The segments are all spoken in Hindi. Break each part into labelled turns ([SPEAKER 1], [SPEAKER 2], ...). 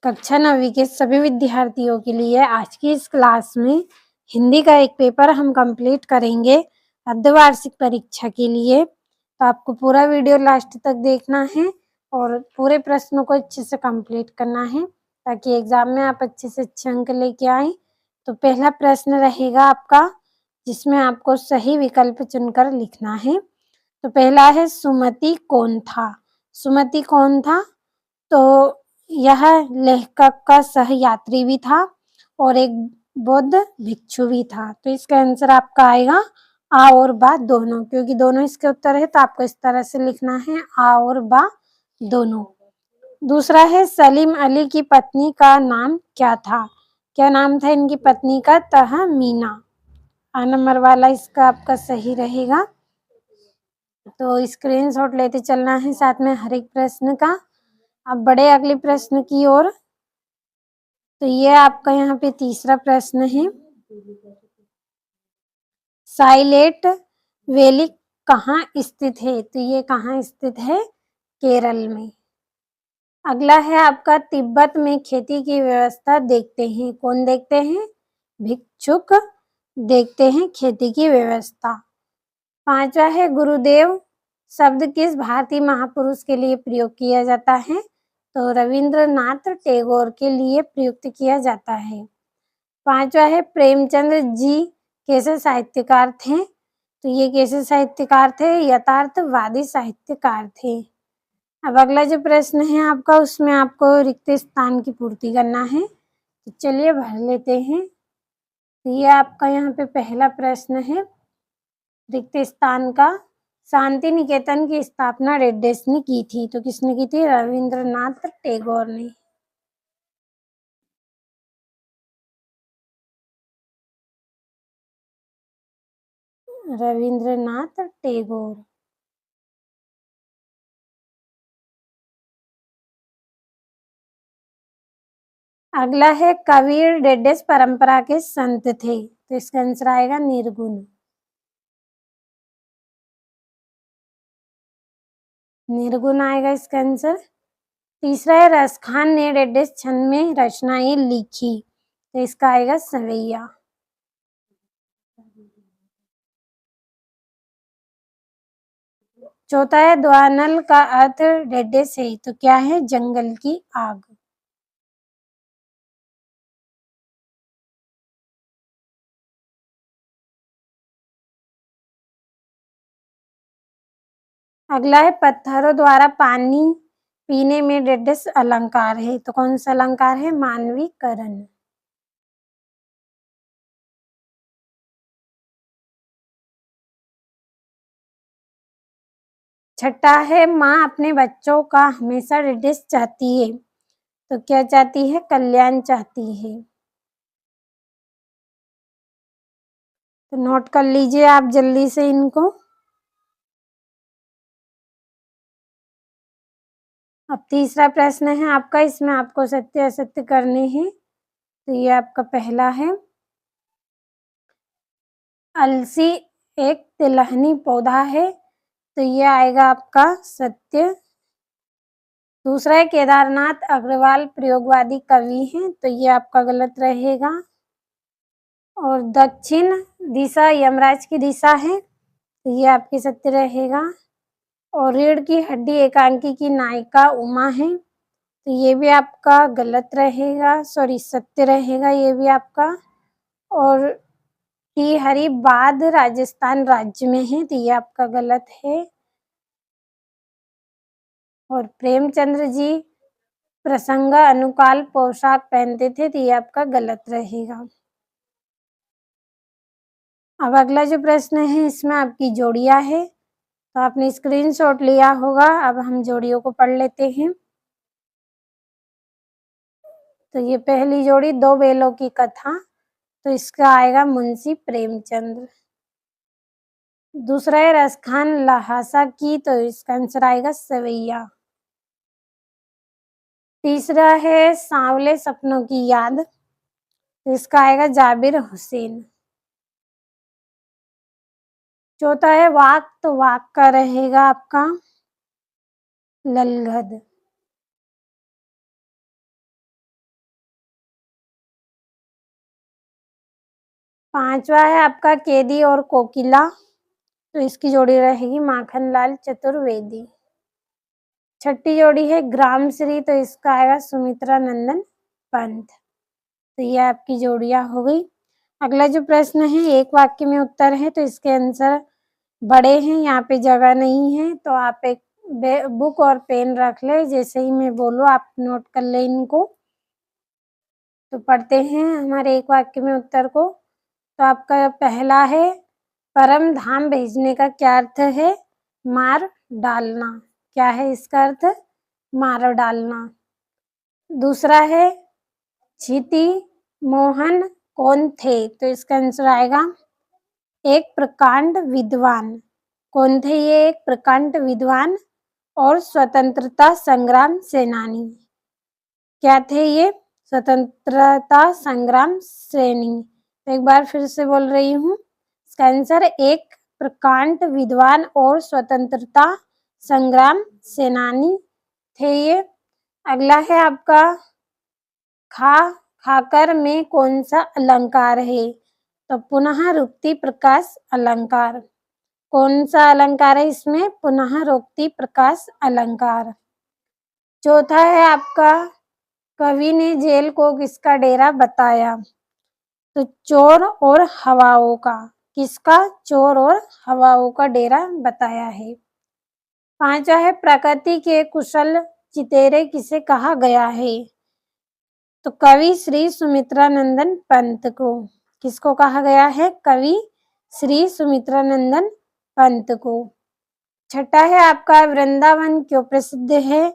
[SPEAKER 1] कक्षा 9वीं के सभी विद्यार्थियों के लिए आज की इस क्लास में हिंदी का एक पेपर हम कंप्लीट करेंगे अर्धवार्षिक परीक्षा के लिए। तो आपको पूरा वीडियो लास्ट तक देखना है और पूरे प्रश्नों को अच्छे से कंप्लीट करना है ताकि एग्जाम में आप अच्छे से अच्छे अंक लेके आए। तो पहला प्रश्न रहेगा आपका, जिसमें आपको सही विकल्प चुनकर लिखना है। तो पहला है, सुमति कौन था? सुमति कौन था? तो यह लेखक का सहयात्री भी था और एक बौद्ध भिक्षु भी था। तो इसका आंसर आपका आएगा आ और बा दोनों, क्योंकि दोनों इसके उत्तर है तो आपको इस तरह से लिखना है आ और बा दोनों। दूसरा है, सलीम अली की पत्नी का नाम क्या था? क्या नाम था इनकी पत्नी का? तहमीना। आ नंबर वाला इसका आपका सही रहेगा। तो स्क्रीनशॉट लेते चलना है साथ में हर एक प्रश्न का। अब बढ़े अगले प्रश्न की ओर। तो ये आपका यहाँ पे तीसरा प्रश्न है, साइलेंट वैली कहाँ स्थित है? तो ये कहाँ स्थित है? केरल में। अगला है आपका, तिब्बत में खेती की व्यवस्था देखते हैं। कौन देखते हैं? भिक्षुक देखते हैं खेती की व्यवस्था। पांचवा है, गुरुदेव शब्द किस भारतीय महापुरुष के लिए प्रयोग किया जाता है? तो रविंद्रनाथ टैगोर के लिए प्रयुक्त किया जाता है। पांचवा है, प्रेमचंद्र जी कैसे साहित्यकार थे? तो ये कैसे साहित्यकार थे? यथार्थवादी साहित्यकार थे। अब अगला जो प्रश्न है आपका, उसमें आपको रिक्त स्थान की पूर्ति करना है। तो चलिए भर लेते हैं। तो ये आपका यहाँ पे पहला प्रश्न है रिक्त स्थान का। शांति निकेतन की स्थापना रेड्डीज ने की थी। तो किसने की थी? रविंद्रनाथ टैगोर ने। रविंद्रनाथ टैगोर। अगला है, कबीर रेड्डीज परंपरा के संत थे। तो इसका आंसर आएगा निर्गुण। निर्गुण आएगा इसका आंसर। तीसरा है, रसखान ने रेड्डीज छंद में रचनाएं लिखी। तो इसका आएगा सवैया। चौथा है, द्वानल का अर्थ रेड्डीज है। तो क्या है? जंगल की आग। अगला है, पत्थरों द्वारा पानी पीने में रेड्डीज अलंकार है। तो कौन सा अलंकार है? मानवीकरण। छठा है, माँ अपने बच्चों का हमेशा रेड्डीज चाहती है। तो क्या चाहती है? कल्याण चाहती है। तो नोट कर लीजिए आप जल्दी से इनको। अब तीसरा प्रश्न है आपका, इसमें आपको सत्य असत्य करने हैं। तो ये आपका पहला है, अलसी एक तिलहनी पौधा है। तो ये आएगा आपका सत्य। दूसरा है, केदारनाथ अग्रवाल प्रयोगवादी कवि हैं। तो ये आपका गलत रहेगा। और दक्षिण दिशा यमराज की दिशा है। तो ये आपकी सत्य रहेगा। और रीढ़ की हड्डी एकांकी की नायिका उमा है। तो ये भी आपका गलत रहेगा, सॉरी सत्य रहेगा ये भी आपका। और टिहरी राजस्थान राज्य में है। तो ये आपका गलत है। और प्रेमचंद्र जी प्रसंग अनुकाल पोशाक पहनते थे। तो ये आपका गलत रहेगा। अब अगला जो प्रश्न है, इसमें आपकी जोड़ियां है। तो आपने स्क्रीनशॉट लिया होगा। अब हम जोड़ियों को पढ़ लेते हैं। तो ये पहली जोड़ी, दो बेलों की कथा। तो इसका आएगा मुंशी प्रेमचंद्र। दूसरा है, रसखान लहासा की। तो इसका आंसर आएगा सवैया। तीसरा है, सांवले सपनों की याद। तो इसका आएगा जाबिर हुसैन। चौथा है, वाक। तो वाक का रहेगा आपका ललगद। 5वां है आपका केदी और कोकिला, तो इसकी जोड़ी रहेगी माखनलाल चतुर्वेदी। 6ठी जोड़ी है ग्राम श्री, तो इसका आएगा सुमित्रा नंदन पंत। तो ये आपकी जोड़ियां हो गई। अगला जो प्रश्न है एक वाक्य में उत्तर है, तो इसके आंसर बड़े हैं, यहाँ पे जगह नहीं है, तो आप एक बुक और पेन रख ले, जैसे ही मैं बोलूँ आप नोट कर ले इनको। तो पढ़ते हैं हमारे एक वाक्य में उत्तर को। तो आपका पहला है परम धाम भेजने का क्या अर्थ है? मार डालना। क्या है इसका अर्थ? मार डालना। दूसरा है क्षिति मोहन कौन थे? तो इसका आंसर आएगा एक प्रकांड विद्वान। कौन थे ये? एक प्रकांड विद्वान और स्वतंत्रता संग्राम सेनानी। क्या थे ये? स्वतंत्रता संग्राम सेनानी। तो एक बार फिर से बोल रही हूँ, इसका आंसर एक प्रकांड विद्वान और स्वतंत्रता संग्राम सेनानी थे ये। अगला है आपका खाकर में कौन सा अलंकार है? तो पुनः रुक्ति प्रकाश अलंकार। कौन सा अलंकार है इसमें? पुनः रुक्ति प्रकाश अलंकार। चौथा है आपका कवि ने जेल को किसका डेरा बताया? तो चोर और हवाओं का। किसका? चोर और हवाओं का डेरा बताया है। 5वां है प्रकृति के कुशल चितेरे किसे कहा गया है? तो कवि श्री सुमित्रानंदन पंत को। किसको कहा गया है? कवि श्री सुमित्रानंदन पंत को। 6ठा है आपका वृंदावन क्यों प्रसिद्ध है?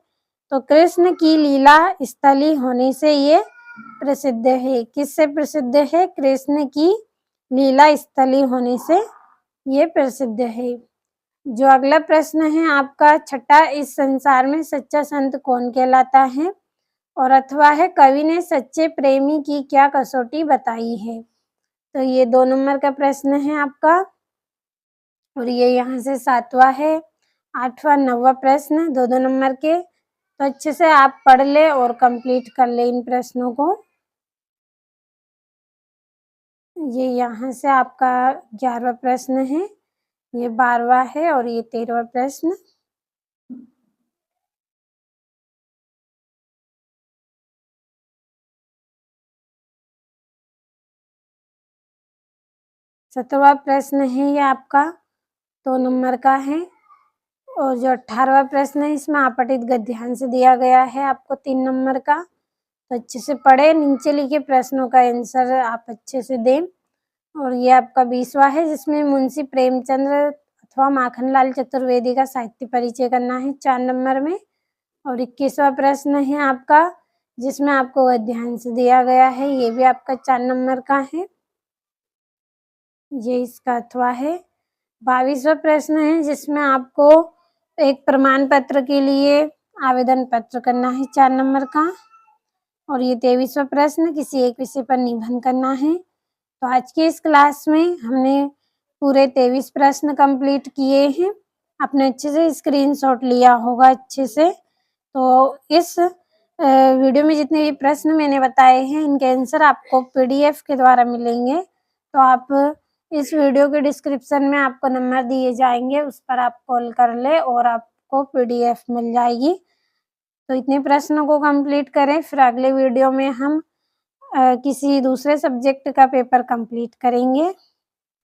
[SPEAKER 1] तो कृष्ण की लीला स्थली होने से ये प्रसिद्ध है। किससे प्रसिद्ध है? कृष्ण की लीला स्थली होने से ये प्रसिद्ध है। जो अगला प्रश्न है आपका 6ठा, इस संसार में सच्चा संत कौन कहलाता है? और अथवा है कवि ने सच्चे प्रेमी की क्या कसौटी बताई है? तो ये 2 नंबर का प्रश्न है आपका, और ये यहाँ से 7वां है। 8वां 9वां प्रश्न 2-2 नंबर के। तो अच्छे से आप पढ़ ले और कंप्लीट कर ले इन प्रश्नों को। ये यहाँ से आपका 11वां प्रश्न है, ये 12वां है और ये 13वां प्रश्न। सत्रहवां प्रश्न है ये आपका 2 नंबर का है, और जो 18वां प्रश्न है इसमें आपतित गद्यांश दिया गया है आपको 3 नंबर का। तो अच्छे से पढ़े, नीचे लिखे प्रश्नों का आंसर आप अच्छे से दें। और ये आपका 20वां है, जिसमें मुंशी प्रेमचंद्र अथवा माखनलाल चतुर्वेदी का साहित्य परिचय करना है 4 नंबर में। और 21वां प्रश्न है आपका, जिसमें आपको गद्यांश दिया गया है, ये भी आपका 4 नंबर का है, ये इसका अथवा है। 22वां प्रश्न है, जिसमें आपको एक प्रमाण पत्र के लिए आवेदन पत्र करना है 4 नंबर का। और ये 23वां प्रश्न, किसी एक विषय पर निबंध करना है। तो आज की इस क्लास में हमने पूरे 23 प्रश्न कंप्लीट किए हैं। आपने अच्छे से स्क्रीनशॉट लिया होगा अच्छे से। तो इस वीडियो में जितने भी प्रश्न मैंने बताए हैं, इनके आंसर आपको PDF के द्वारा मिलेंगे। तो आप इस वीडियो के डिस्क्रिप्शन में आपको नंबर दिए जाएंगे, उस पर आप कॉल कर ले और आपको PDF मिल जाएगी। तो इतने प्रश्नों को कंप्लीट करें, फिर अगले वीडियो में हम किसी दूसरे सब्जेक्ट का पेपर कंप्लीट करेंगे।